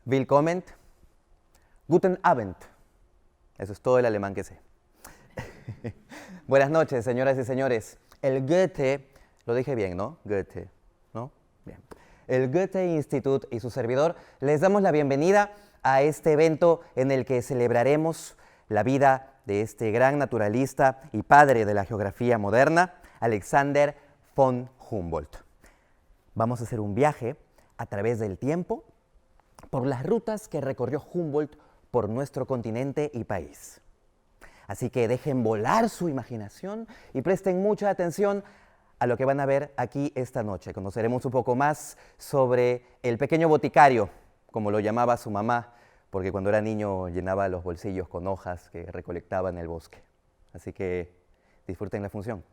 Willkommen, Guten Abend. Eso es todo el alemán que sé. Buenas noches, señoras y señores. El Goethe, lo dije bien, ¿no? Goethe, ¿no? Bien. El Goethe Institut y su servidor les damos la bienvenida a este evento en el que celebraremos la vida de este gran naturalista y padre de la geografía moderna, Alexander von Humboldt. Vamos a hacer un viaje a través del tiempo por las rutas que recorrió Humboldt por nuestro continente y país. Así que dejen volar su imaginación y presten mucha atención a lo que van a ver aquí esta noche. Conoceremos un poco más sobre el pequeño boticario, como lo llamaba su mamá, porque cuando era niño llenaba los bolsillos con hojas que recolectaba en el bosque. Así que disfruten la función.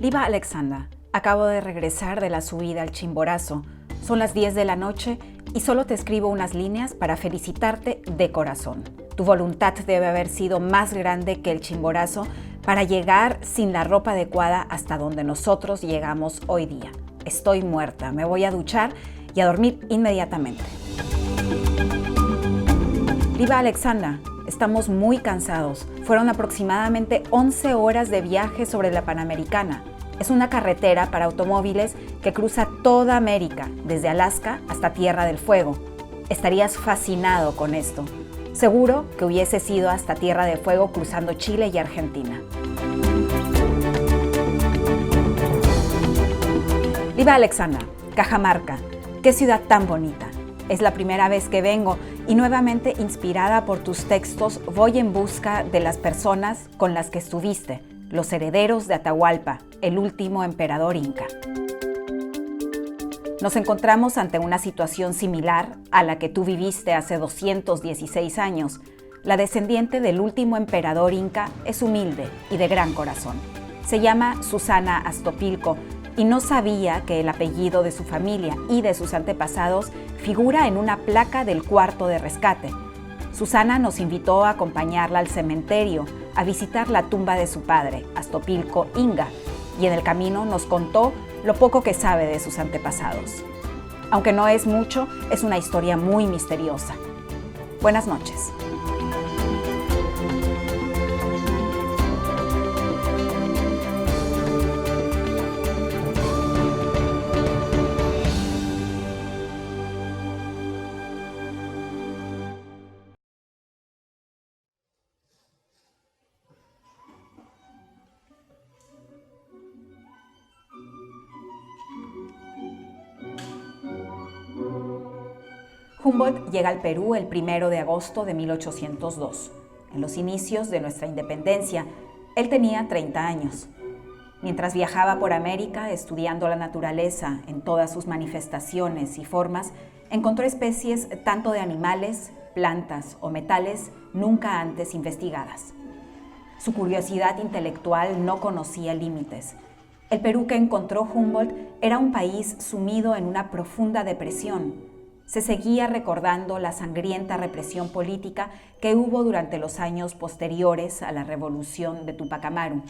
Lieber Alexander, acabo de regresar de la subida al Chimborazo. Son las 10 de la noche y solo te escribo unas líneas para felicitarte de corazón. Tu voluntad debe haber sido más grande que el Chimborazo para llegar sin la ropa adecuada hasta donde nosotros llegamos hoy día. Estoy muerta, me voy a duchar y a dormir inmediatamente. Lieber Alexander, estamos muy cansados. Fueron aproximadamente 11 horas de viaje sobre la Panamericana. Es una carretera para automóviles que cruza toda América, desde Alaska hasta Tierra del Fuego. Estarías fascinado con esto. Seguro que hubieses ido hasta Tierra del Fuego cruzando Chile y Argentina. Lieber Alexander, Cajamarca, qué ciudad tan bonita. Es la primera vez que vengo y nuevamente inspirada por tus textos voy en busca de las personas con las que estuviste, los herederos de Atahualpa, el último emperador inca. Nos encontramos ante una situación similar a la que tú viviste hace 216 años. La descendiente del último emperador inca es humilde y de gran corazón. Se llama Susana Astopilco y no sabía que el apellido de su familia y de sus antepasados figura en una placa del cuarto de rescate. Susana nos invitó a acompañarla al cementerio, a visitar la tumba de su padre, Astopilco Inga, y en el camino nos contó lo poco que sabe de sus antepasados. Aunque no es mucho, es una historia muy misteriosa. Buenas noches. Humboldt llega al Perú el 1 de agosto de 1802. En los inicios de nuestra independencia, él tenía 30 años. Mientras viajaba por América estudiando la naturaleza en todas sus manifestaciones y formas, encontró especies tanto de animales, plantas o metales nunca antes investigadas. Su curiosidad intelectual no conocía límites. El Perú que encontró Humboldt era un país sumido en una profunda depresión. Se seguía recordando la sangrienta represión política que hubo durante los años posteriores a la revolución de Tupac Amaru.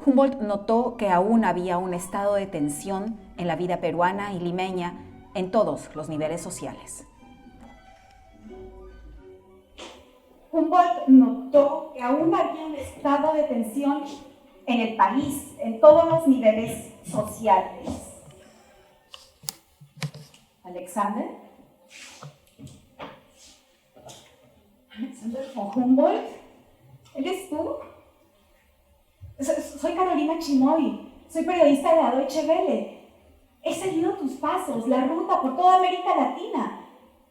Humboldt notó que aún había un estado de tensión en la vida peruana y limeña en todos los niveles sociales. Humboldt notó que aún había un estado de tensión en el país, en todos los niveles sociales. Alexander von Humboldt, ¿eres tú? Soy Carolina Chimoy, soy periodista de la Deutsche Welle. He seguido tus pasos, la ruta por toda América Latina.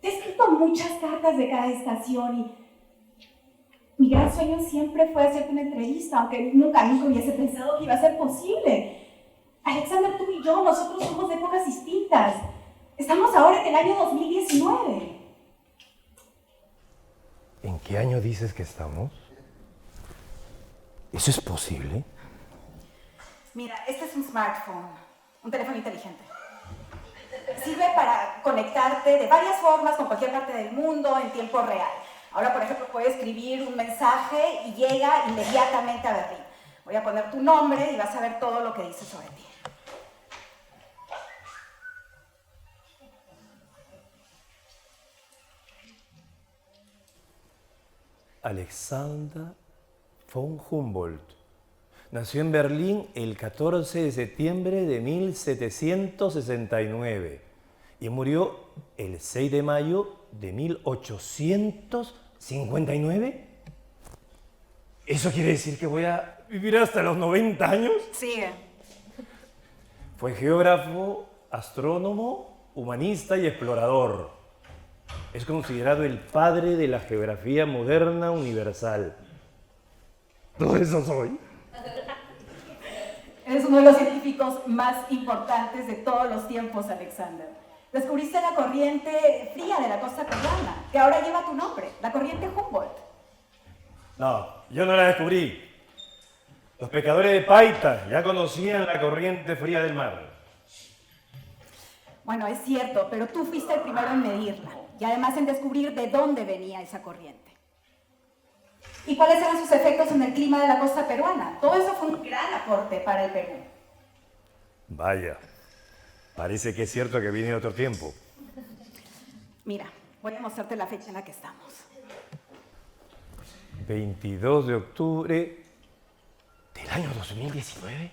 Te he escrito muchas cartas de cada estación y mi gran sueño siempre fue hacerte una entrevista, aunque nunca hubiese pensado que iba a ser posible. Alexander, tú y yo, nosotros somos de épocas distintas. Estamos ahora en el año 2019. ¿En qué año dices que estamos? ¿Eso es posible? Mira, este es un smartphone, un teléfono inteligente. Sirve para conectarte de varias formas con cualquier parte del mundo en tiempo real. Ahora, por ejemplo, puedes escribir un mensaje y llega inmediatamente a Berlín. Voy a poner tu nombre y vas a ver todo lo que dice sobre ti. Alexander von Humboldt. Nació en Berlín el 14 de septiembre de 1769 y murió el 6 de mayo de 1859. ¿Eso quiere decir que voy a vivir hasta los 90 años? Sigue. Fue geógrafo, astrónomo, humanista y explorador. Es considerado el padre de la geografía moderna universal. ¿Todo eso soy? Eres uno de los científicos más importantes de todos los tiempos, Alexander. Descubriste la corriente fría de la costa peruana, que ahora lleva tu nombre, la corriente Humboldt. No, yo no la descubrí. Los pescadores de Paita ya conocían la corriente fría del mar. Bueno, es cierto, pero tú fuiste el primero en medirla y además en descubrir de dónde venía esa corriente. ¿Y cuáles eran sus efectos en el clima de la costa peruana? Todo eso fue un gran aporte para el Perú. Vaya, parece que es cierto que viene de otro tiempo. Mira, voy a mostrarte la fecha en la que estamos. 22 de octubre del año 2019.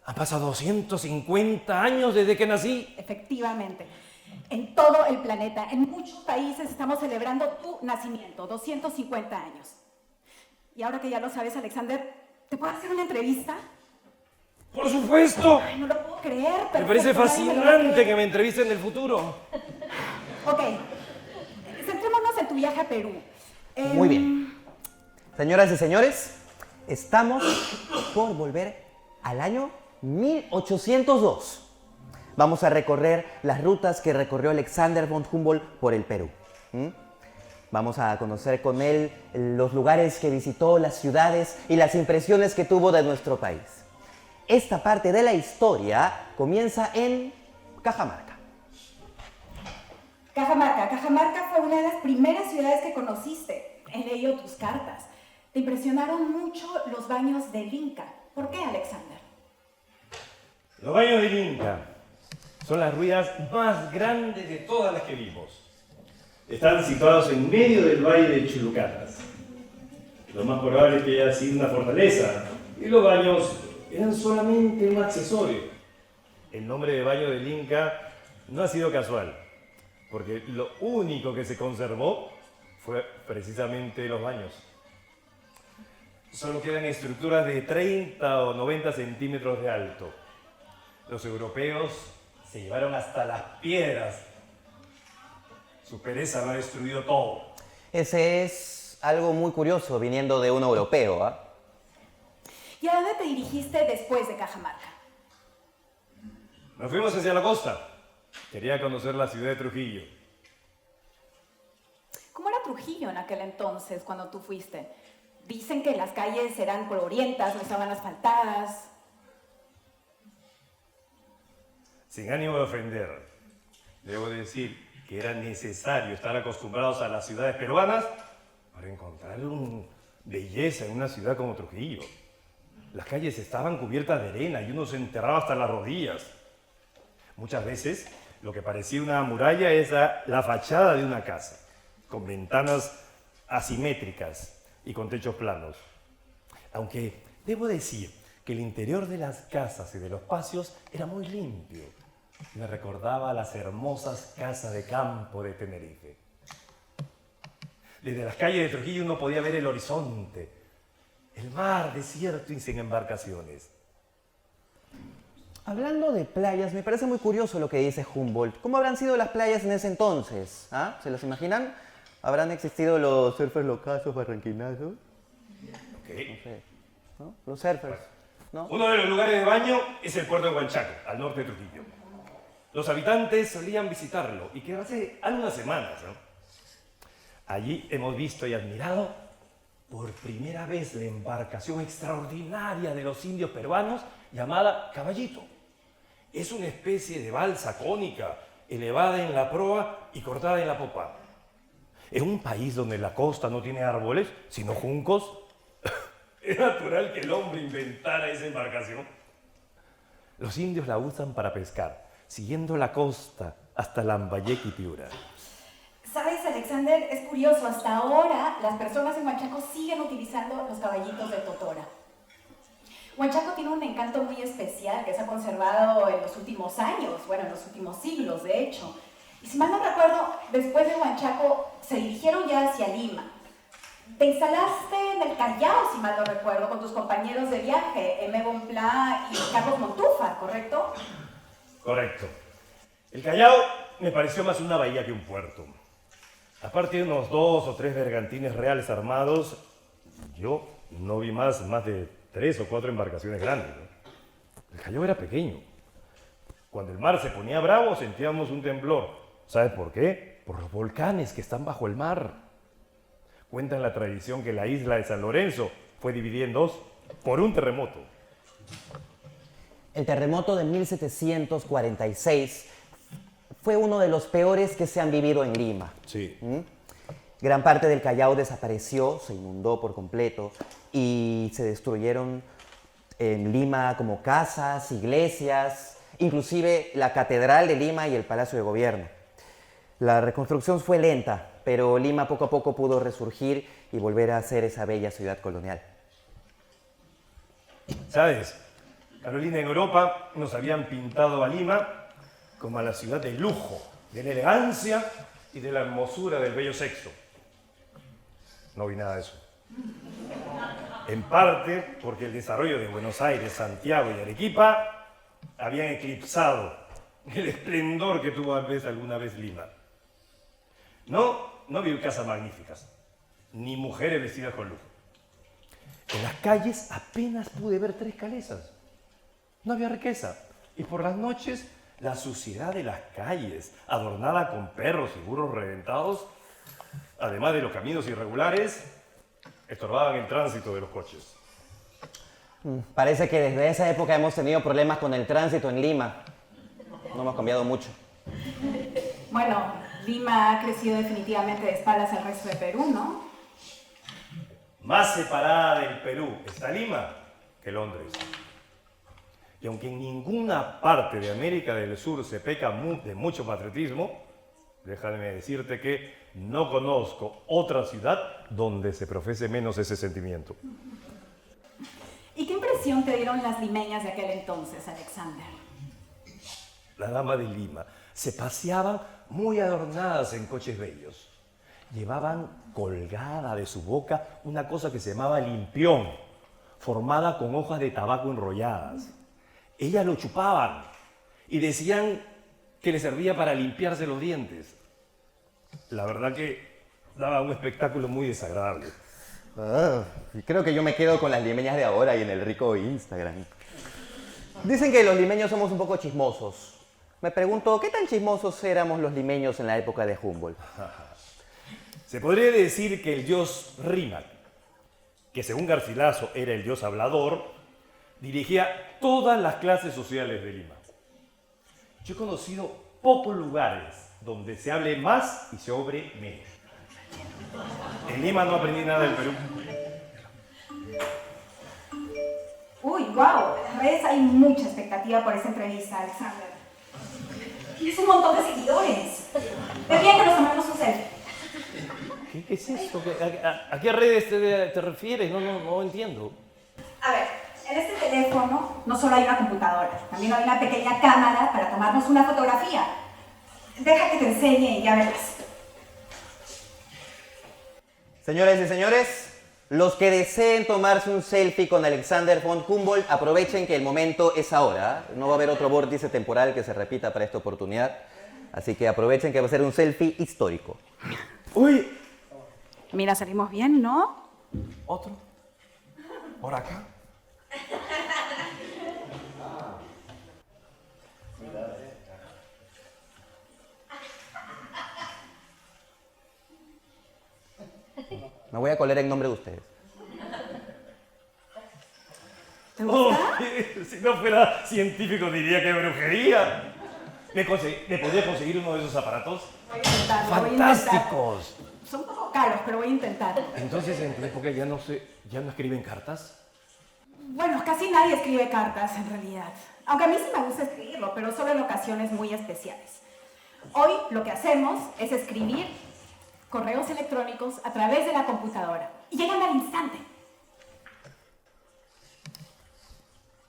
Han pasado 250 años desde que nací. Efectivamente. En todo el planeta, en muchos países estamos celebrando tu nacimiento, 250 años. Y ahora que ya lo sabes, Alexander, ¿te puedo hacer una entrevista? ¡Por supuesto! Ay, no lo puedo creer. Me parece fascinante que me entrevisten en el futuro. Ok, centrémonos en tu viaje a Perú. Muy bien. Señoras y señores, estamos por volver al año 1802. Vamos a recorrer las rutas que recorrió Alexander von Humboldt por el Perú. Vamos a conocer con él los lugares que visitó, las ciudades y las impresiones que tuvo de nuestro país. Esta parte de la historia comienza en Cajamarca. Cajamarca fue una de las primeras ciudades que conociste. He leído tus cartas. Te impresionaron mucho los baños del Inca. ¿Por qué, Alexander? Los baños del Inca son las ruinas más grandes de todas las que vimos. Están situados en medio del valle de Chulucatas. Lo más probable es que haya sido una fortaleza y los baños eran solamente un accesorio. El nombre de baño del Inca no ha sido casual, porque lo único que se conservó fue precisamente los baños. Solo quedan estructuras de 30 o 90 centímetros de alto. Los europeos se llevaron hasta las piedras. Su pereza lo ha destruido todo. Ese es algo muy curioso viniendo de un europeo, ¿ah? ¿Y a dónde te dirigiste después de Cajamarca? Nos fuimos hacia la costa. Quería conocer la ciudad de Trujillo. ¿Cómo era Trujillo en aquel entonces, cuando tú fuiste? Dicen que las calles eran polvorientas, no estaban asfaltadas. Sin ánimo de ofender, debo decir que era necesario estar acostumbrados a las ciudades peruanas para encontrar belleza en una ciudad como Trujillo. Las calles estaban cubiertas de arena y uno se enterraba hasta las rodillas. Muchas veces lo que parecía una muralla es la fachada de una casa, con ventanas asimétricas y con techos planos. Aunque debo decir que el interior de las casas y de los patios era muy limpio. Me recordaba a las hermosas casas de campo de Tenerife. Desde las calles de Trujillo uno podía ver el horizonte, el mar desierto y sin embarcaciones. Hablando de playas, me parece muy curioso lo que dice Humboldt. ¿Cómo habrán sido las playas en ese entonces? ¿Ah? ¿Se los imaginan? ¿Habrán existido los surfers locazos barranquinazos? Okay. No sé, ¿no? Los surfers, ¿no? Uno de los lugares de baño es el puerto de Huanchaco, al norte de Trujillo. Los habitantes solían visitarlo y quedarse algunas semanas, ¿no? Allí hemos visto y admirado por primera vez la embarcación extraordinaria de los indios peruanos llamada Caballito. Es una especie de balsa cónica, elevada en la proa y cortada en la popa. En un país donde la costa no tiene árboles, sino juncos, es natural que el hombre inventara esa embarcación. Los indios la usan para pescar, siguiendo la costa hasta Lambayeque y Piura. ¿Sabes, Alexander? Es curioso, hasta ahora las personas en Huanchaco siguen utilizando los caballitos de totora. Huanchaco tiene un encanto muy especial que se ha conservado en los últimos años, bueno, en los últimos siglos, de hecho. Y si mal no recuerdo, después de Huanchaco se dirigieron ya hacia Lima. Te instalaste en el Callao, si mal no recuerdo, con tus compañeros de viaje, Aimé Bonpland y Carlos Montúfar, ¿correcto? Correcto. El Callao me pareció más una bahía que un puerto. Aparte de unos 2 o 3 bergantines reales armados, yo no vi más de 3 o 4 embarcaciones grandes, ¿no? El Callao era pequeño. Cuando el mar se ponía bravo, sentíamos un temblor. ¿Sabes por qué? Por los volcanes que están bajo el mar. Cuentan la tradición que la isla de San Lorenzo fue dividida en 2 por un terremoto. El terremoto de 1746 fue uno de los peores que se han vivido en Lima. Sí. Gran parte del Callao desapareció, se inundó por completo y se destruyeron en Lima como casas, iglesias, inclusive la Catedral de Lima y el Palacio de Gobierno. La reconstrucción fue lenta, pero Lima poco a poco pudo resurgir y volver a ser esa bella ciudad colonial. ¿Sabes? Carolina, en Europa nos habían pintado a Lima como a la ciudad del lujo, de la elegancia y de la hermosura del bello sexo. No vi nada de eso. En parte porque el desarrollo de Buenos Aires, Santiago y Arequipa habían eclipsado el esplendor que tuvo alguna vez Lima. No vi casas magníficas, ni mujeres vestidas con lujo. En las calles apenas pude ver 3 calesas. No había riqueza. Y por las noches, la suciedad de las calles, adornada con perros y burros reventados, además de los caminos irregulares, estorbaban el tránsito de los coches. Parece que desde esa época hemos tenido problemas con el tránsito en Lima. No hemos cambiado mucho. Bueno, Lima ha crecido definitivamente de espaldas al resto de Perú, ¿no? Más separada del Perú está Lima que Londres. Y aunque en ninguna parte de América del Sur se peca de mucho patriotismo, déjame decirte que no conozco otra ciudad donde se profese menos ese sentimiento. ¿Y qué impresión te dieron las limeñas de aquel entonces, Alexander? Las damas de Lima se paseaban muy adornadas en coches bellos. Llevaban colgada de su boca una cosa que se llamaba limpión, formada con hojas de tabaco enrolladas. Ellas lo chupaban y decían que les servía para limpiarse los dientes. La verdad que daba un espectáculo muy desagradable. Creo que yo me quedo con las limeñas de ahora y en el rico Instagram. Dicen que los limeños somos un poco chismosos. Me pregunto, ¿qué tan chismosos éramos los limeños en la época de Humboldt? Se podría decir que el dios Rímac, que según Garcilaso era el dios hablador, dirigía todas las clases sociales de Lima. Yo he conocido pocos lugares donde se hable más y se obre menos. En Lima no aprendí nada del Perú. Uy, wow, en las redes hay mucha expectativa por esa entrevista, Alexander. Tienes un montón de seguidores. Es bien que nos tomemos un selfie. ¿Qué es esto? ¿A qué redes te refieres? No entiendo. A ver, en este teléfono no solo hay una computadora, también hay una pequeña cámara para tomarnos una fotografía. Deja que te enseñe y ya verás. Señoras y señores, los que deseen tomarse un selfie con Alexander von Humboldt, aprovechen que el momento es ahora. No va a haber otro vórtice temporal que se repita para esta oportunidad. Así que aprovechen que va a ser un selfie histórico. ¡Uy! Mira, salimos bien, ¿no? ¿Otro? ¿Por acá? Me voy a colar en nombre de ustedes. ¿Te gusta? Si no fuera científico diría que es brujería. ¿Me podría conseguir uno de esos aparatos? Voy a intentarlo, ¡Fantásticos! Son un poco caros, pero voy a intentarlo. Entonces, ¿en tu época ya no escriben cartas? Bueno, casi nadie escribe cartas en realidad. Aunque a mí sí me gusta escribirlo, pero solo en ocasiones muy especiales. Hoy lo que hacemos es escribir correos electrónicos a través de la computadora y llegan al instante.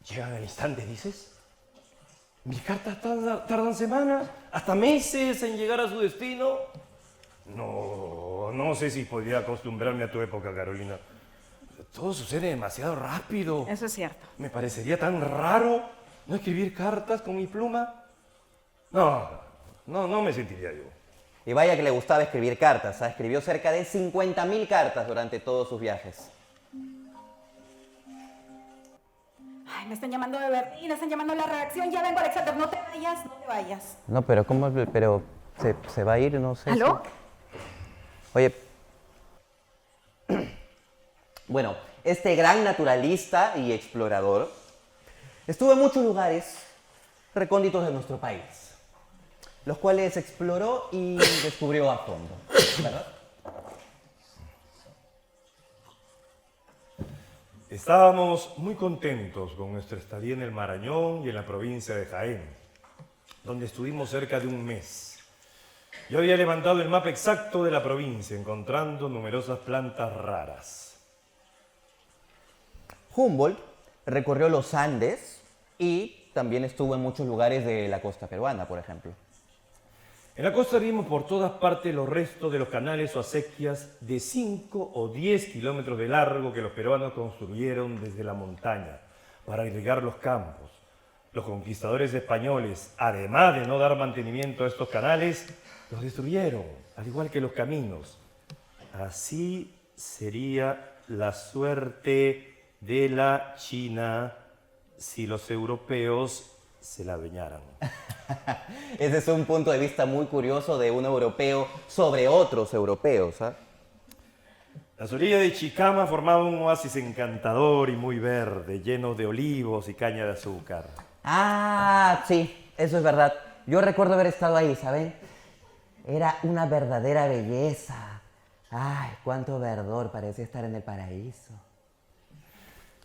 ¿Llegan al instante, dices? ¿Mis cartas tardan semanas, hasta meses en llegar a su destino? No sé si podría acostumbrarme a tu época, Carolina. Todo sucede demasiado rápido. Eso es cierto. Me parecería tan raro no escribir cartas con mi pluma. No me sentiría yo. Y vaya que le gustaba escribir cartas, ¿ah? Escribió cerca de 50.000 cartas durante todos sus viajes. Ay, me están llamando de Berlín, me están llamando a la redacción. Ya vengo, Alexander, no te vayas. No, pero ¿cómo? Pero se va a ir, no sé. ¿Aló? Oye, bueno, este gran naturalista y explorador estuvo en muchos lugares recónditos de nuestro país, los cuales exploró y descubrió a fondo, ¿verdad? Estábamos muy contentos con nuestra estadía en el Marañón y en la provincia de Jaén, donde estuvimos cerca de un mes. Yo había levantado el mapa exacto de la provincia, encontrando numerosas plantas raras. Humboldt recorrió los Andes y también estuvo en muchos lugares de la costa peruana, por ejemplo. En la costa vimos por todas partes los restos de los canales o acequias de 5 o 10 kilómetros de largo que los peruanos construyeron desde la montaña para irrigar los campos. Los conquistadores españoles, además de no dar mantenimiento a estos canales, los destruyeron, al igual que los caminos. Así sería la suerte de la China si los europeos se la adueñaran. Ese es un punto de vista muy curioso de un europeo sobre otros europeos, ¿ah? Las orillas de Chicama formaban un oasis encantador y muy verde, lleno de olivos y caña de azúcar. Ah, sí, eso es verdad. Yo recuerdo haber estado ahí, ¿saben? Era una verdadera belleza. Ay, cuánto verdor, parecía estar en el paraíso.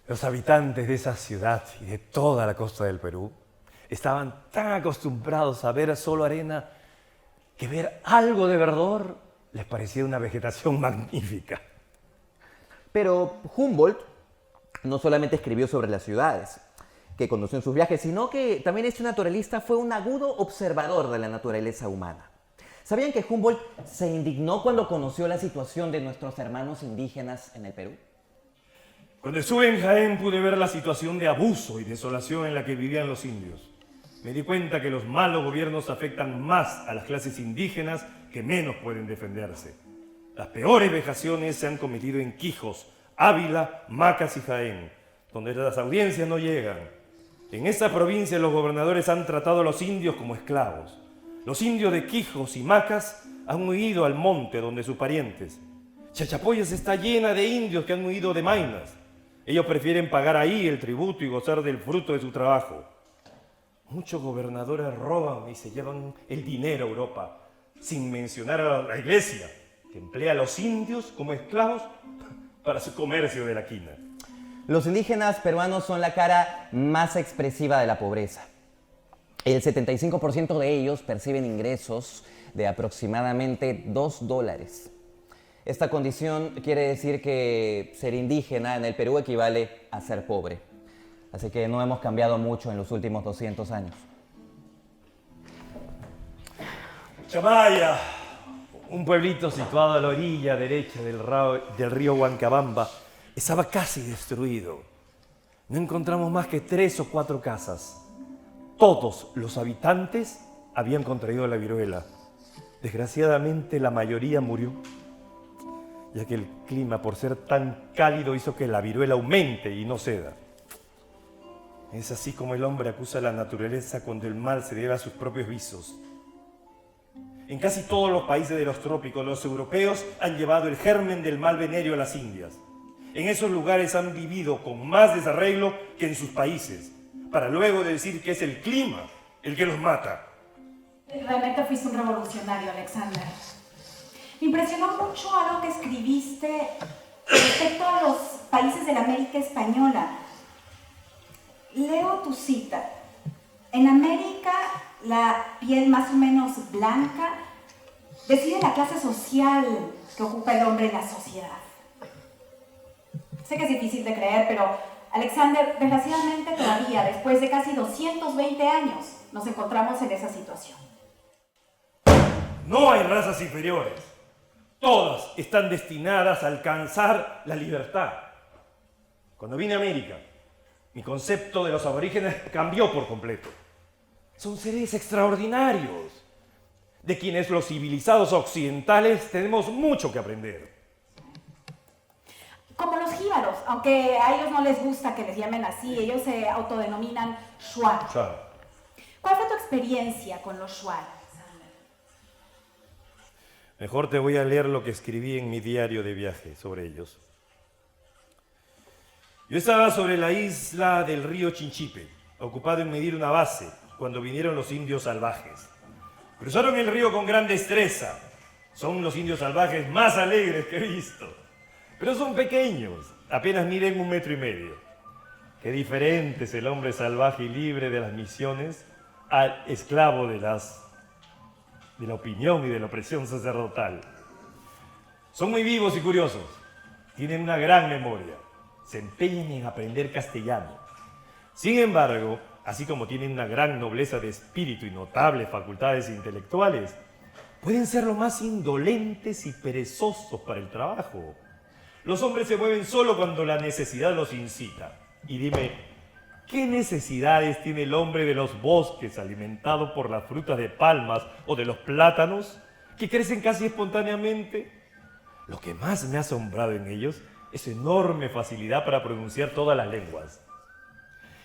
Los habitantes de esa ciudad y de toda la costa del Perú estaban tan acostumbrados a ver solo arena que ver algo de verdor les parecía una vegetación magnífica. Pero Humboldt no solamente escribió sobre las ciudades que conoció en sus viajes, sino que también este naturalista fue un agudo observador de la naturaleza humana. ¿Sabían que Humboldt se indignó cuando conoció la situación de nuestros hermanos indígenas en el Perú? Cuando estuve en Jaén pude ver la situación de abuso y desolación en la que vivían los indios. Me di cuenta que los malos gobiernos afectan más a las clases indígenas que menos pueden defenderse. Las peores vejaciones se han cometido en Quijos, Ávila, Macas y Jaén, donde las audiencias no llegan. En esta provincia los gobernadores han tratado a los indios como esclavos. Los indios de Quijos y Macas han huido al monte donde sus parientes. Chachapoyas está llena de indios que han huido de Maynas. Ellos prefieren pagar ahí el tributo y gozar del fruto de su trabajo. Muchos gobernadores roban y se llevan el dinero a Europa, sin mencionar a la iglesia, que emplea a los indios como esclavos para su comercio de la quina. Los indígenas peruanos son la cara más expresiva de la pobreza. El 75% de ellos perciben ingresos de aproximadamente $2. Esta condición quiere decir que ser indígena en el Perú equivale a ser pobre. Así que no hemos cambiado mucho en los últimos 200 años. Chamaya, un pueblito situado a la orilla derecha del río Huancabamba, estaba casi destruido. No encontramos más que 3 o 4 casas. Todos los habitantes habían contraído la viruela. Desgraciadamente la mayoría murió, ya que el clima, por ser tan cálido, hizo que la viruela aumente y no ceda. Es así como el hombre acusa a la naturaleza cuando el mal se debe a sus propios visos. En casi todos los países de los trópicos, los europeos han llevado el germen del mal venéreo a las Indias. En esos lugares han vivido con más desarreglo que en sus países, para luego decir que es el clima el que los mata. Realmente fuiste un revolucionario, Alexander. Me impresionó mucho algo que escribiste respecto a los países de la América Española. Leo tu cita. En América, la piel más o menos blanca decide la clase social que ocupa el hombre en la sociedad. Sé que es difícil de creer, pero Alexander, desgraciadamente todavía, después de casi 220 años, nos encontramos en esa situación. No hay razas inferiores. Todas están destinadas a alcanzar la libertad. Cuando vine a América, mi concepto de los aborígenes cambió por completo. Son seres extraordinarios, de quienes los civilizados occidentales tenemos mucho que aprender. Como los jíbaros, aunque a ellos no les gusta que les llamen así, ellos se autodenominan Shuar. ¿Cuál fue tu experiencia con los Shuar? Mejor te voy a leer lo que escribí en mi diario de viaje sobre ellos. Yo estaba sobre la isla del río Chinchipe, ocupado en medir una base, cuando vinieron los indios salvajes. Cruzaron el río con gran destreza. Son los indios salvajes más alegres que he visto. Pero son pequeños, apenas miden 1,5 metros. Qué diferente es el hombre salvaje y libre de las misiones al esclavo de la opinión y de la opresión sacerdotal. Son muy vivos y curiosos, tienen una gran memoria, se empeñan en aprender castellano. Sin embargo, así como tienen una gran nobleza de espíritu y notables facultades intelectuales, pueden ser lo más indolentes y perezosos para el trabajo. Los hombres se mueven solo cuando la necesidad los incita. Y dime, ¿qué necesidades tiene el hombre de los bosques alimentado por las frutas de palmas o de los plátanos que crecen casi espontáneamente? Lo que más me ha asombrado en ellos es su enorme facilidad para pronunciar todas las lenguas.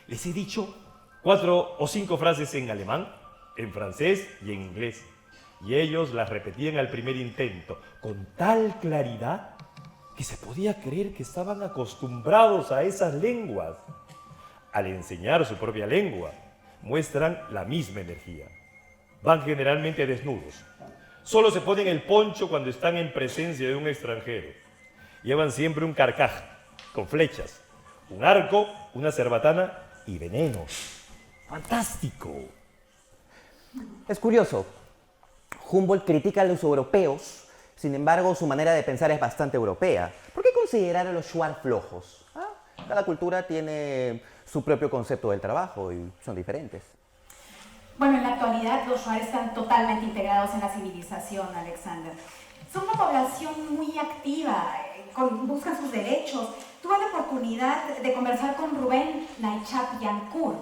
Les he dicho 4 o 5 frases en alemán, en francés y en inglés, y ellos las repetían al primer intento con tal claridad que se podía creer que estaban acostumbrados a esas lenguas. Al enseñar su propia lengua, muestran la misma energía. Van generalmente desnudos. Solo se ponen el poncho cuando están en presencia de un extranjero. Llevan siempre un carcaj con flechas, un arco, una cerbatana y veneno. ¡Fantástico! Es curioso. Humboldt critica a los europeos, sin embargo, su manera de pensar es bastante europea. ¿Por qué considerar a los Shuar flojos? Cada cultura tiene su propio concepto del trabajo y son diferentes. Bueno, en la actualidad los Shuar están totalmente integrados en la civilización, Alexander. Son una población muy activa, buscan sus derechos. Tuve la oportunidad de conversar con Rubén Naichap Yankur.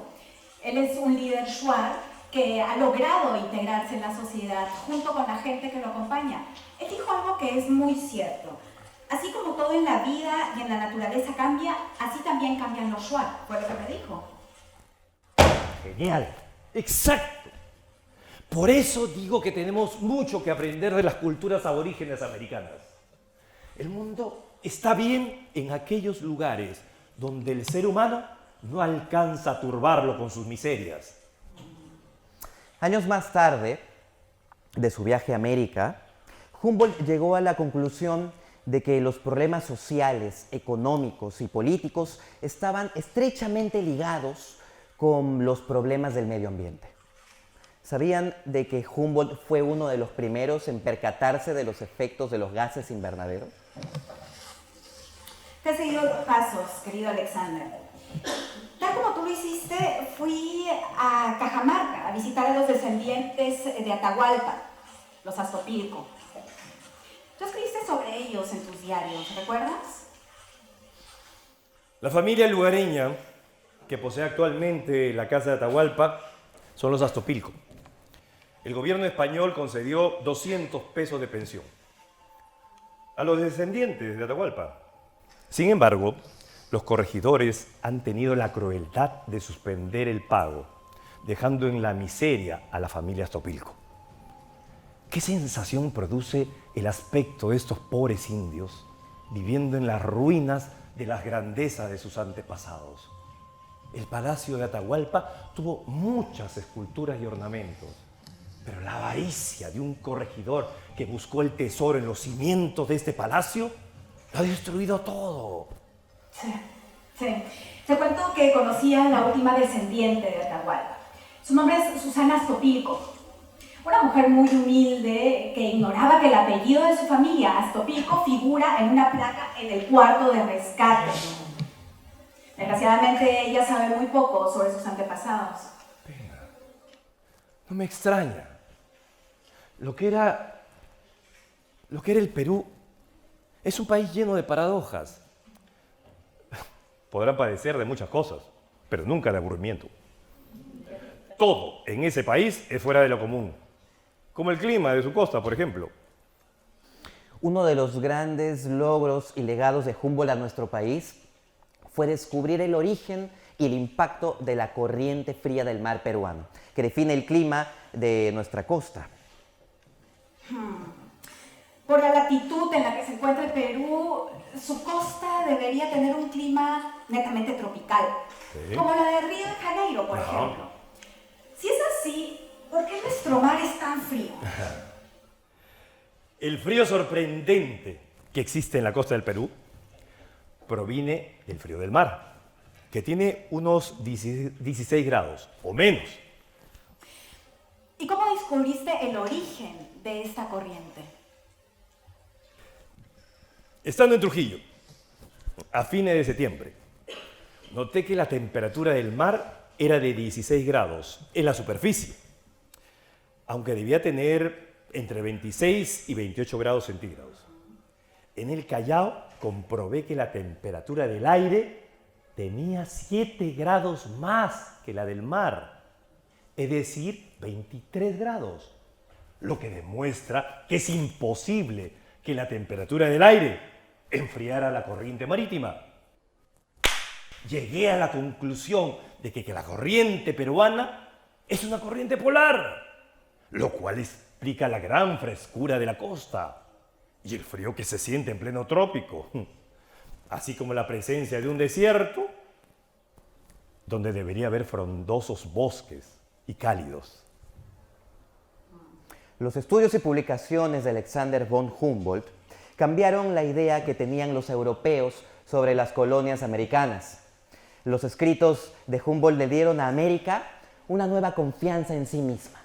Él es un líder Shuar que ha logrado integrarse en la sociedad junto con la gente que lo acompaña. Él dijo algo que es muy cierto. Así como todo en la vida y en la naturaleza cambia, así también cambian los Shuar. Fue lo que me dijo. Genial, exacto. Por eso digo que tenemos mucho que aprender de las culturas aborígenes americanas. El mundo está bien en aquellos lugares donde el ser humano no alcanza a turbarlo con sus miserias. Años más tarde, de su viaje a América, Humboldt llegó a la conclusión de que los problemas sociales, económicos y políticos estaban estrechamente ligados con los problemas del medio ambiente. ¿Sabían de que Humboldt fue uno de los primeros en percatarse de los efectos de los gases invernaderos? Te he seguido los pasos, querido Alexander. Tal como tú lo hiciste, fui a Cajamarca a visitar a los descendientes de Atahualpa, los Aztopilco. Tú escribiste sobre ellos en tus diarios, ¿recuerdas? La familia lugareña que posee actualmente la casa de Atahualpa son los Aztopilco. El gobierno español concedió 200 pesos de pensión a los descendientes de Atahualpa. Sin embargo, los corregidores han tenido la crueldad de suspender el pago, dejando en la miseria a la familia Aztopilco. ¿Qué sensación produce el aspecto de estos pobres indios viviendo en las ruinas de las grandezas de sus antepasados? El palacio de Atahualpa tuvo muchas esculturas y ornamentos, pero la avaricia de un corregidor que buscó el tesoro en los cimientos de este palacio lo ha destruido todo. Sí. Te cuento que conocí a la última descendiente de Atahualpa. Su nombre es Susana Aztopilco. Una mujer muy humilde que ignoraba que el apellido de su familia, Astopilco, figura en una placa en el cuarto de rescate. Desgraciadamente, ella sabe muy poco sobre sus antepasados. No me extraña. Lo que era el Perú es un país lleno de paradojas. Podrán padecer de muchas cosas, pero nunca de aburrimiento. Todo en ese país es fuera de lo común, como el clima de su costa, por ejemplo. Uno de los grandes logros y legados de Humboldt a nuestro país fue descubrir el origen y el impacto de la corriente fría del mar peruano, que define el clima de nuestra costa. Por la latitud en la que se encuentra el Perú, su costa debería tener un clima netamente tropical, Sí. como la de Río de Janeiro, por ejemplo. Si es así, ¿por qué nuestro mar es tan frío? El frío sorprendente que existe en la costa del Perú proviene del frío del mar, que tiene unos 16 grados o menos. ¿Y cómo descubriste el origen de esta corriente? Estando en Trujillo, a fines de septiembre, noté que la temperatura del mar era de 16 grados en la superficie, aunque debía tener entre 26 y 28 grados centígrados. En el Callao comprobé que la temperatura del aire tenía 7 grados más que la del mar, es decir, 23 grados, lo que demuestra que es imposible que la temperatura del aire enfriara la corriente marítima. Llegué a la conclusión de que la corriente peruana es una corriente polar, lo cual explica la gran frescura de la costa y el frío que se siente en pleno trópico, así como la presencia de un desierto donde debería haber frondosos bosques y cálidos. Los estudios y publicaciones de Alexander von Humboldt cambiaron la idea que tenían los europeos sobre las colonias americanas. Los escritos de Humboldt le dieron a América una nueva confianza en sí misma.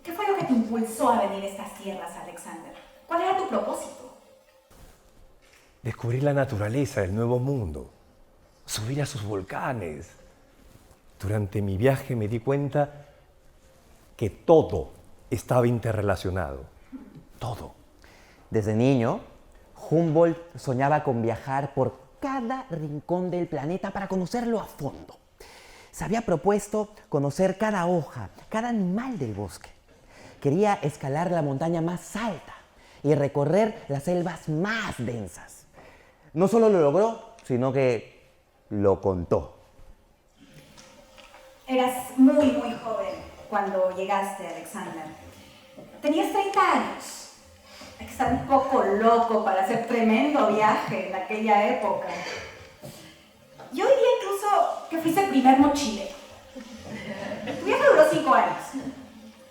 ¿Qué fue lo que te impulsó a venir a estas tierras, Alexander? ¿Cuál era tu propósito? Descubrir la naturaleza del nuevo mundo, subir a sus volcanes. Durante mi viaje me di cuenta que todo estaba interrelacionado. Todo. Desde niño, Humboldt soñaba con viajar por cada rincón del planeta para conocerlo a fondo. Se había propuesto conocer cada hoja, cada animal del bosque. Quería escalar la montaña más alta y recorrer las selvas más densas. No solo lo logró, sino que lo contó. Eras muy joven cuando llegaste, Alexander. Tenías 30 años. Hay que estar un poco loco para hacer tremendo viaje en aquella época. Yo diría incluso que fuiste el primer mochilero. Tu viaje duró 5 años.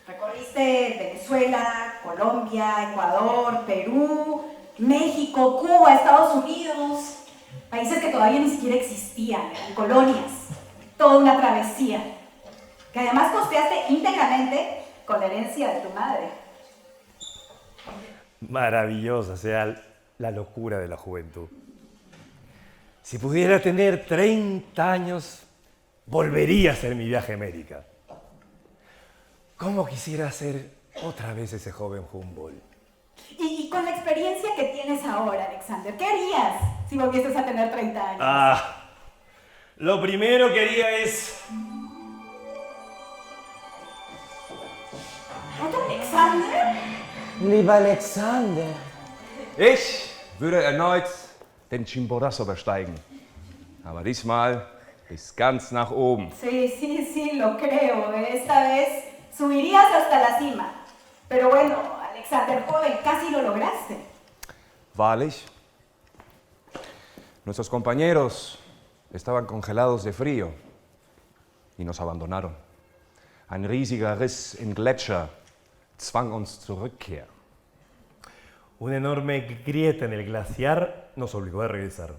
Recorriste Venezuela, Colombia, Ecuador, Perú, México, Cuba, Estados Unidos. Países que todavía ni siquiera existían, eran colonias. Toda una travesía. Que además costeaste íntegramente con la herencia de tu madre. Maravillosa sea la locura de la juventud. Si pudiera tener 30 años, volvería a hacer mi viaje a América. ¿Cómo quisiera ser otra vez ese joven Humboldt? Y con la experiencia que tienes ahora, Alexander, ¿qué harías si volvieses a tener 30 años? Lo primero que haría es... ¿Otro Alexander? ¡Lieber Alexander! Ich würde erneut den Chimborazo besteigen. Aber diesmal bis ganz nach oben. Sí, lo creo. Esta vez subirías hasta la cima. Pero bueno, Alexander joven, casi lo lograste. Wahrlich. Nuestros compañeros estaban congelados de frío y nos abandonaron. Ein riesiger Riss im Gletscher zwang uns zur Rückkehr. Una enorme grieta en el glaciar nos obligó a regresar.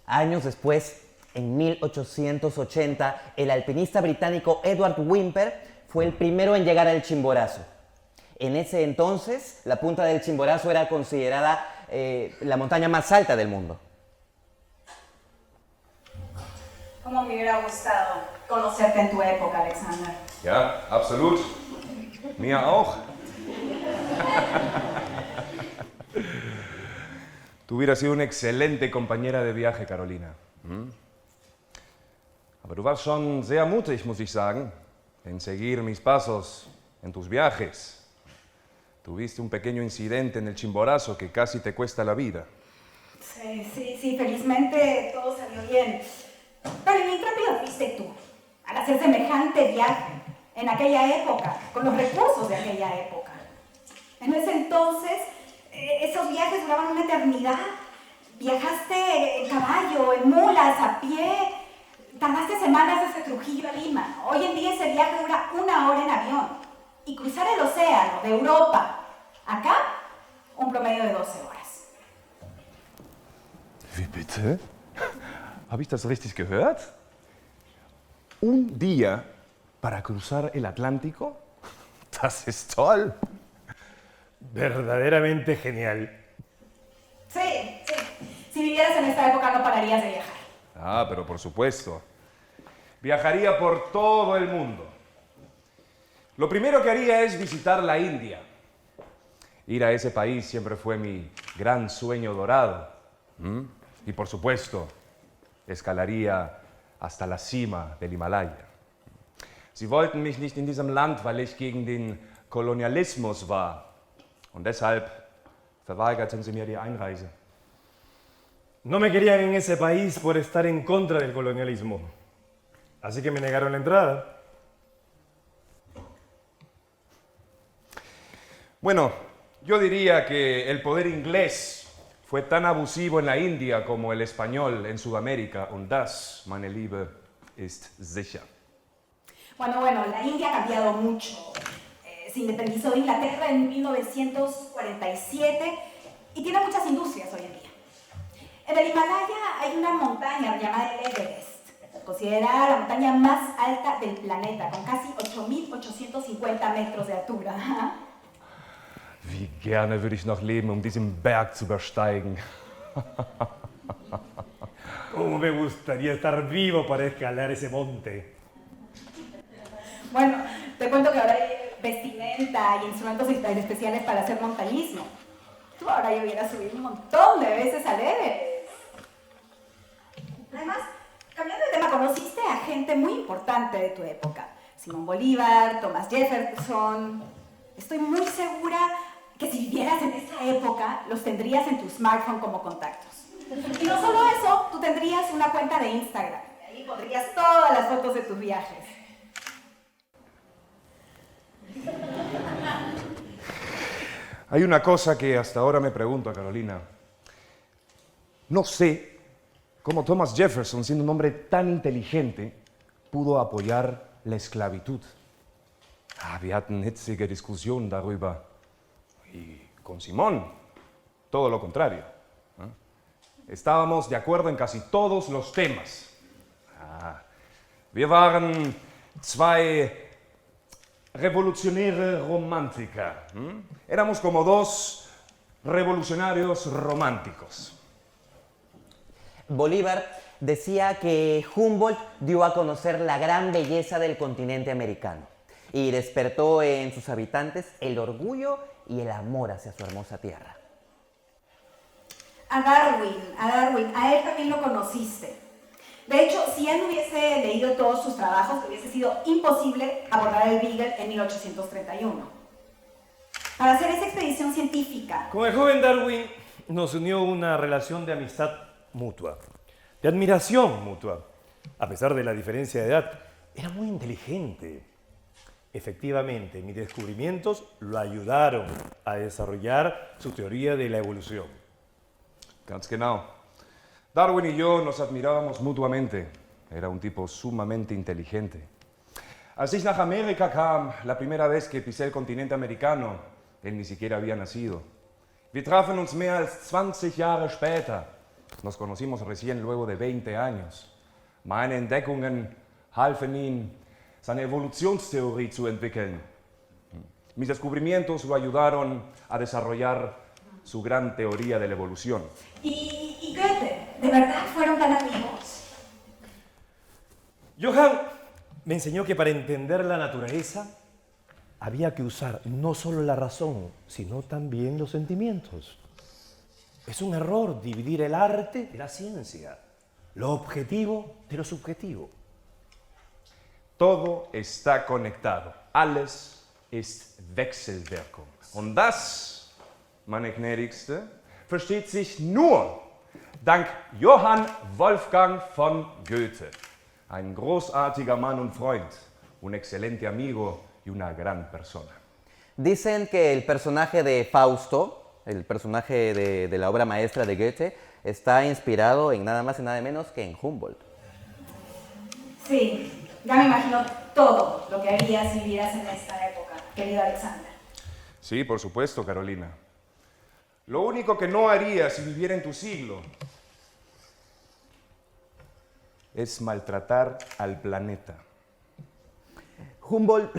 Años después, En 1880, el alpinista británico Edward Whymper fue el primero en llegar al Chimborazo. En ese entonces, la punta del Chimborazo era considerada la montaña más alta del mundo. ¿Cómo me hubiera gustado conocerte en tu época, Alexander? Ja, absolut. Mir auch. Tú hubieras sido una excelente compañera de viaje, Carolina. Aber du warst schon sehr mutig, muss ich sagen, en seguir mis pasos en tus viajes. Tuviste un pequeño incidente en el Chimborazo que casi te cuesta la vida. Sí, felizmente todo salió bien. Pero el intrépido fuiste tú, al hacer semejante viaje, en aquella época, con los recursos de aquella época. En ese entonces, esos viajes duraban una eternidad. Viajaste en caballo, en mulas, a pie. Tardaste semanas desde Trujillo a Lima. Hoy en día ese viaje dura 1 hora en avión. Y cruzar el océano de Europa, acá, un promedio de 12 horas. Wie bitte? Habe ich das richtig gehört? ¿Un día para cruzar el Atlántico? Das ist toll. Verdaderamente genial. Sí. Si vivieras en esta época no pararías de viajar. Ah, pero por supuesto. Viajaría por todo el mundo. Lo primero que haría es visitar la India. Ir a ese país siempre fue mi gran sueño dorado. Y por supuesto, escalaría hasta la cima del Himalaya. Sie wollten mich nicht in diesem Land, weil ich gegen den Kolonialismus war. Und deshalb verweigerten sie mir die Einreise. No me querían en ese país por estar en contra del colonialismo. Así que me negaron la entrada. Bueno, yo diría que el poder inglés fue tan abusivo en la India como el español en Sudamérica. Und das, meine Liebe, ist sicher. Bueno, la India ha cambiado mucho. Se independizó de Inglaterra en 1947 y tiene muchas industrias hoy en día. En el Himalaya hay una montaña llamada el Everest, considerada la montaña más alta del planeta, con casi 8.850 metros de altura. Wie gerne würde ich noch leben, um diesen Berg zu besteigen. Cómo me gustaría estar vivo para escalar ese monte. Bueno, te cuento que ahora hay vestimenta y instrumentos especiales para hacer montañismo. Tú ahora ya hubieras subido un montón de veces al Everest. Además, cambiando de tema, conociste a gente muy importante de tu época. Simón Bolívar, Thomas Jefferson. Estoy muy segura que si vivieras en esa época, los tendrías en tu smartphone como contactos. Y no solo eso, tú tendrías una cuenta de Instagram. Y ahí pondrías todas las fotos de tus viajes. Hay una cosa que hasta ahora me pregunto, Carolina. No sé cómo Thomas Jefferson, siendo un hombre tan inteligente, pudo apoyar la esclavitud. Wir hatten hitzige Diskussionen darüber. Y con Simón, todo lo contrario. Estábamos de acuerdo en casi todos los temas. Wir waren zwei Revolutionäre Romantiker. Éramos como dos revolucionarios románticos. Bolívar decía que Humboldt dio a conocer la gran belleza del continente americano y despertó en sus habitantes el orgullo y el amor hacia su hermosa tierra. A Darwin, a él también lo conociste. De hecho, si él no hubiese leído todos sus trabajos, hubiese sido imposible abordar el Beagle en 1831. Para hacer esa expedición científica, Con el joven Darwin nos unió una relación de amistad mutua, de admiración mutua. A pesar de la diferencia de edad, era muy inteligente. Efectivamente, mis descubrimientos lo ayudaron a desarrollar su teoría de la evolución. Ganz genau. Darwin y yo nos admirábamos mutuamente. Era un tipo sumamente inteligente. Als ich nach Amerika kam, la primera vez que pisé el continente americano, él ni siquiera había nacido. Wir trafen uns mehr als 20 Jahre später. Nos conocimos recién luego de 20 años. Meine Entdeckungen halfen ihm, seine Evolutionstheorie zu entwickeln. Mis descubrimientos lo ayudaron a desarrollar su gran teoría de la evolución. ¿Y Goethe? ¿De verdad fueron tan amigos? Johann me enseñó que para entender la naturaleza había que usar no solo la razón, sino también los sentimientos. Es un error dividir el arte de la ciencia, lo objetivo de lo subjetivo. Todo está conectado. Alles ist Wechselwirkung. Und das, meine Gnädigste, versteht sich nur dank Johann Wolfgang von Goethe. Ein großartiger Mann und Freund, un excelente amigo y una gran persona. Dicen que el personaje de Fausto, el personaje de la obra maestra de Goethe, está inspirado en nada más y nada menos que en Humboldt. Sí, ya me imagino todo lo que harías si vivieras en esta época, querido Alexander. Sí, por supuesto, Carolina. Lo único que no haría si viviera en tu siglo es maltratar al planeta. Humboldt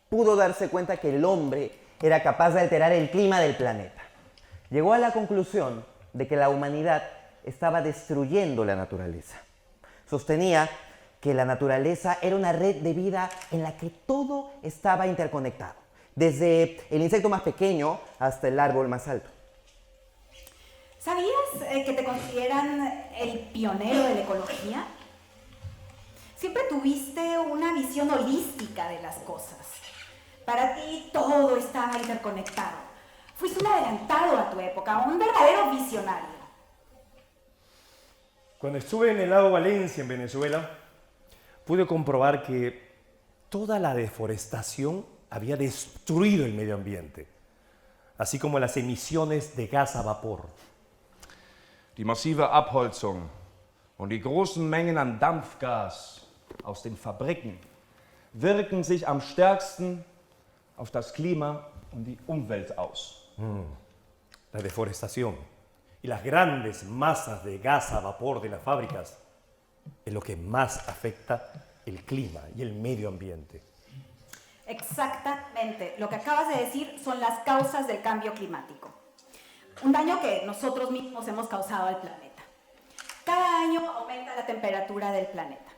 pudo darse cuenta que el hombre era capaz de alterar el clima del planeta. Llegó a la conclusión de que la humanidad estaba destruyendo la naturaleza. Sostenía que la naturaleza era una red de vida en la que todo estaba interconectado, desde el insecto más pequeño hasta el árbol más alto. ¿Sabías que te consideran el pionero de la ecología? Siempre tuviste una visión holística de las cosas. Para ti todo estaba interconectado. Fuiste un adelantado a tu época, un verdadero visionario. Cuando estuve en el lago Valencia, en Venezuela, pude comprobar que toda la deforestación había destruido el medio ambiente, así como las emisiones de gas a vapor. Die massive Abholzung und die großen Mengen an Dampfgas aus den Fabriken wirken sich am stärksten auf das Klima und die Umwelt aus. La deforestación y las grandes masas de gas a vapor de las fábricas es lo que más afecta el clima y el medio ambiente. Exactamente. Lo que acabas de decir son las causas del cambio climático. Un daño que nosotros mismos hemos causado al planeta. Cada año aumenta la temperatura del planeta.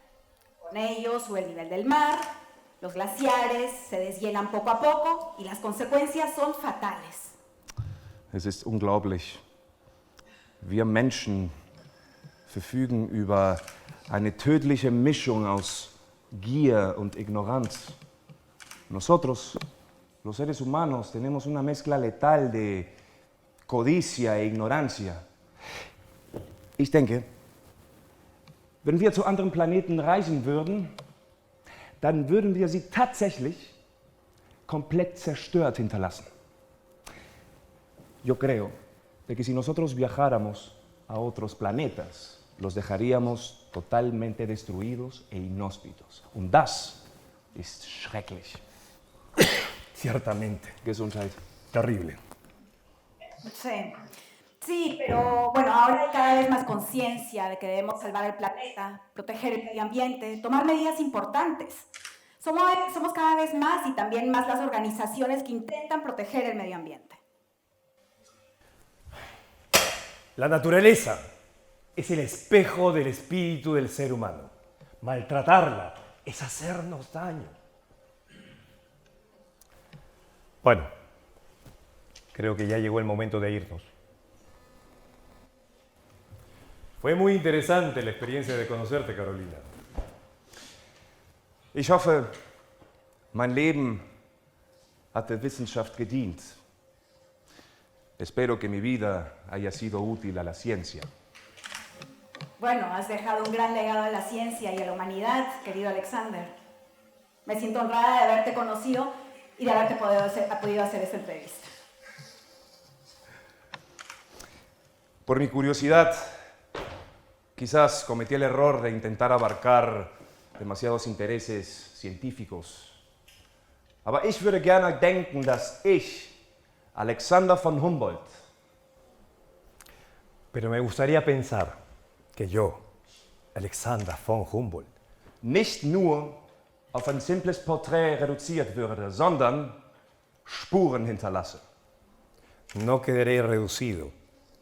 Con ello sube el nivel del mar, los glaciares se deshielan poco a poco y las consecuencias son fatales. Es ist unglaublich. Wir Menschen verfügen über eine tödliche Mischung aus Gier und Ignoranz. Nosotros, los seres humanos, tenemos una mezcla letal de codicia e ignorancia. Ich denke, wenn wir zu anderen Planeten reisen würden, dann würden wir sie tatsächlich komplett zerstört hinterlassen. Yo creo de que si nosotros viajáramos a otros planetas, los dejaríamos totalmente destruidos e inhóspitos. Und das ist schrecklich. Ciertamente. Gesundheit. Terrible. Sí. Sí, pero bueno, ahora hay cada vez más conciencia de que debemos salvar el planeta, proteger el medio ambiente, tomar medidas importantes. Somos cada vez más y también más las organizaciones que intentan proteger el medio ambiente. La naturaleza es el espejo del espíritu del ser humano. Maltratarla es hacernos daño. Bueno, creo que ya llegó el momento de irnos. Fue muy interesante la experiencia de conocerte, Carolina. Ich hoffe, mein Leben hat der Wissenschaft gedient. Espero que mi vida haya sido útil a la ciencia. Bueno, has dejado un gran legado a la ciencia y a la humanidad, querido Alexander. Me siento honrada de haberte conocido y de haberte podido hacer esta entrevista. Por mi curiosidad, quizás cometí el error de intentar abarcar demasiados intereses científicos. Aber ich würde gerne denken, dass ich, Alexander von Humboldt, Pero me gustaría pensar que yo, Alexander von Humboldt. nicht nur auf ein simples Porträt reduziert würde, sondern Spuren hinterlasse. No quedaré reducido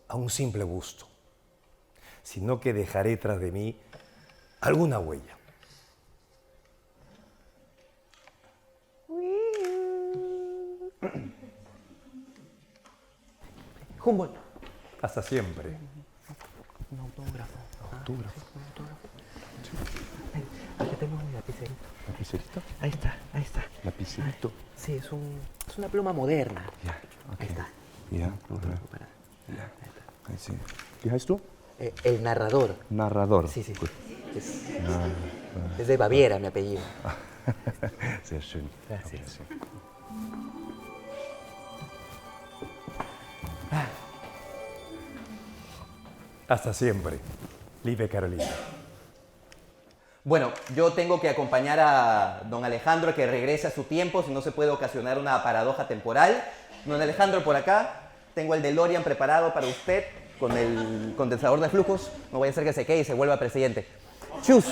a un simple busto, sino que dejaré tras de mí alguna huella. Humboldt. Hasta siempre. Un autógrafo. Autógrafo. Aquí tengo mi lapicerito. ¿Lapicerito? Ahí está. ¿Lapicerito? Sí, es una pluma moderna. Ja, okay. Ahí está. Ja, ahí sí. Wie heißt du? El narrador. Narrador. Sí. Es de Baviera, mi apellido. Sehr schön. Gracias. Okay, sí. Hasta siempre. Liebe Carolina. Bueno, yo tengo que acompañar a don Alejandro a que regrese a su tiempo, si no se puede ocasionar una paradoja temporal. Don Alejandro, por acá, tengo el DeLorean preparado para usted con el condensador de flujos. No vaya a ser que se quede y se vuelva presidente. ¡Chus!